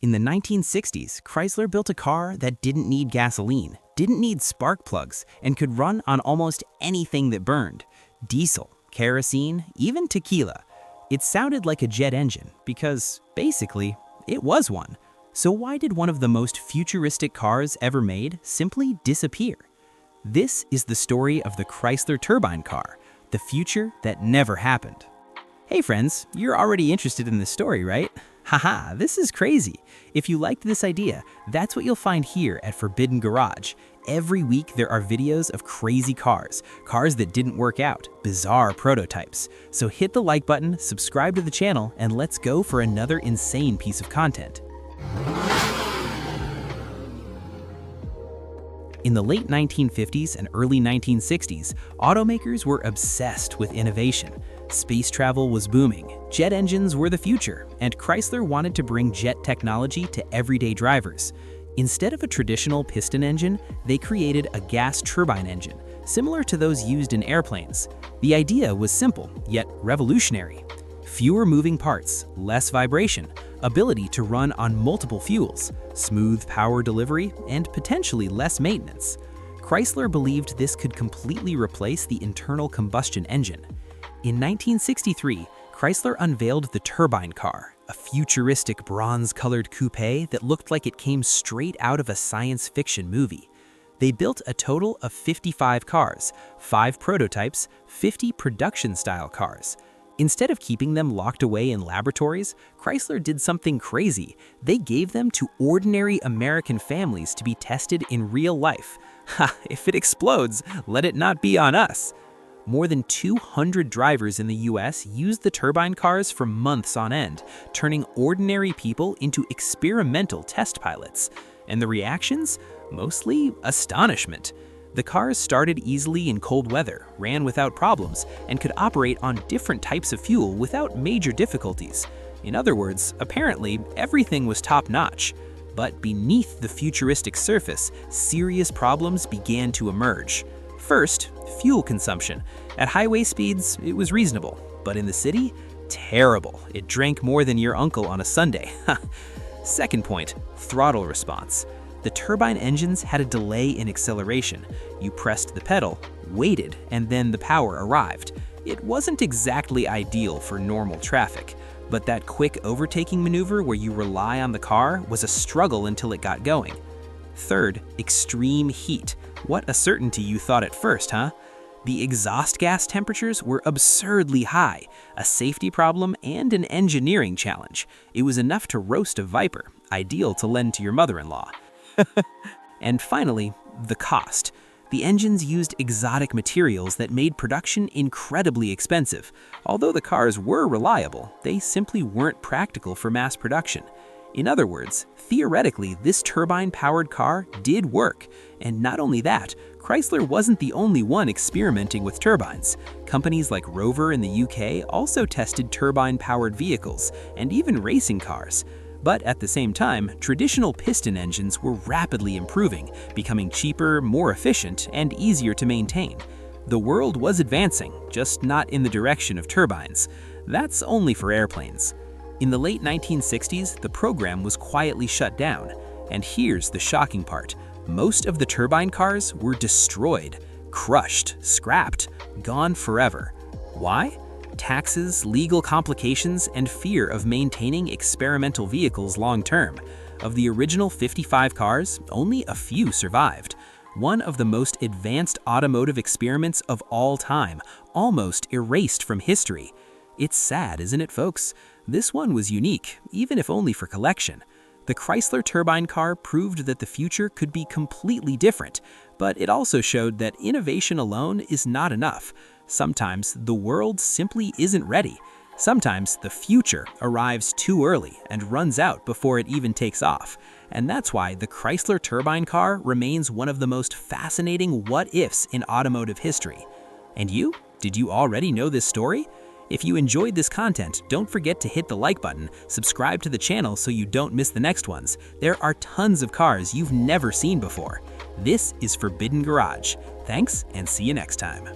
In the 1960s, Chrysler built a car that didn't need gasoline, didn't need spark plugs, and could run on almost anything that burned. Diesel, kerosene, even tequila. It sounded like a jet engine because, basically, it was one. So why did one of the most futuristic cars ever made simply disappear? This is the story of the Chrysler Turbine Car, the future that never happened. Hey friends, you're already interested in this story, right? Haha, this is crazy. If you liked this idea, that's what you'll find here at Forbidden Garage. Every week there are videos of crazy cars that didn't work out, bizarre prototypes. So hit the like button, subscribe to the channel, and let's go for another insane piece of content. In the late 1950s and early 1960s, automakers were obsessed with innovation. Space travel was booming, jet engines were the future, and Chrysler wanted to bring jet technology to everyday drivers. Instead of a traditional piston engine, they created a gas turbine engine, similar to those used in airplanes. The idea was simple, yet revolutionary. Fewer moving parts, less vibration, ability to run on multiple fuels, smooth power delivery, and potentially less maintenance. Chrysler believed this could completely replace the internal combustion engine. In 1963, Chrysler unveiled the Turbine Car, a futuristic bronze-colored coupe that looked like it came straight out of a science fiction movie. They built a total of 55 cars, 5 prototypes, 50 production-style cars. Instead of keeping them locked away in laboratories, Chrysler did something crazy. They gave them to ordinary American families to be tested in real life. Ha, if it explodes, let it not be on us. More than 200 drivers in the US used the turbine cars for months on end, turning ordinary people into experimental test pilots. And the reactions? Mostly astonishment. The cars started easily in cold weather, ran without problems, and could operate on different types of fuel without major difficulties. In other words, apparently, everything was top-notch. But beneath the futuristic surface, serious problems began to emerge. First, fuel consumption. At highway speeds, it was reasonable, but in the city, terrible. It drank more than your uncle on a Sunday. Second point, throttle response. The turbine engines had a delay in acceleration. You pressed the pedal, waited, and then the power arrived. It wasn't exactly ideal for normal traffic, but that quick overtaking maneuver where you rely on the car was a struggle until it got going. Third, extreme heat. What a certainty you thought at first, huh? The exhaust gas temperatures were absurdly high, a safety problem and an engineering challenge. It was enough to roast a Viper, ideal to lend to your mother-in-law. And finally, the cost. The engines used exotic materials that made production incredibly expensive. Although the cars were reliable, they simply weren't practical for mass production. In other words, theoretically, this turbine-powered car did work. And not only that, Chrysler wasn't the only one experimenting with turbines. Companies like Rover in the UK also tested turbine-powered vehicles, and even racing cars. But at the same time, traditional piston engines were rapidly improving, becoming cheaper, more efficient, and easier to maintain. The world was advancing, just not in the direction of turbines. That's only for airplanes. In the late 1960s, the program was quietly shut down. And here's the shocking part. Most of the turbine cars were destroyed, crushed, scrapped, gone forever. Why? Taxes, legal complications, and fear of maintaining experimental vehicles long-term. Of the original 55 cars, only a few survived. One of the most advanced automotive experiments of all time, almost erased from history. It's sad, isn't it, folks? This one was unique, even if only for collection. The Chrysler Turbine Car proved that the future could be completely different, but it also showed that innovation alone is not enough. Sometimes the world simply isn't ready. Sometimes the future arrives too early and runs out before it even takes off. And that's why the Chrysler Turbine Car remains one of the most fascinating what-ifs in automotive history. And you? Did you already know this story? If you enjoyed this content, don't forget to hit the like button, subscribe to the channel so you don't miss the next ones. There are tons of cars you've never seen before. This is Forbidden Garage. Thanks, and see you next time.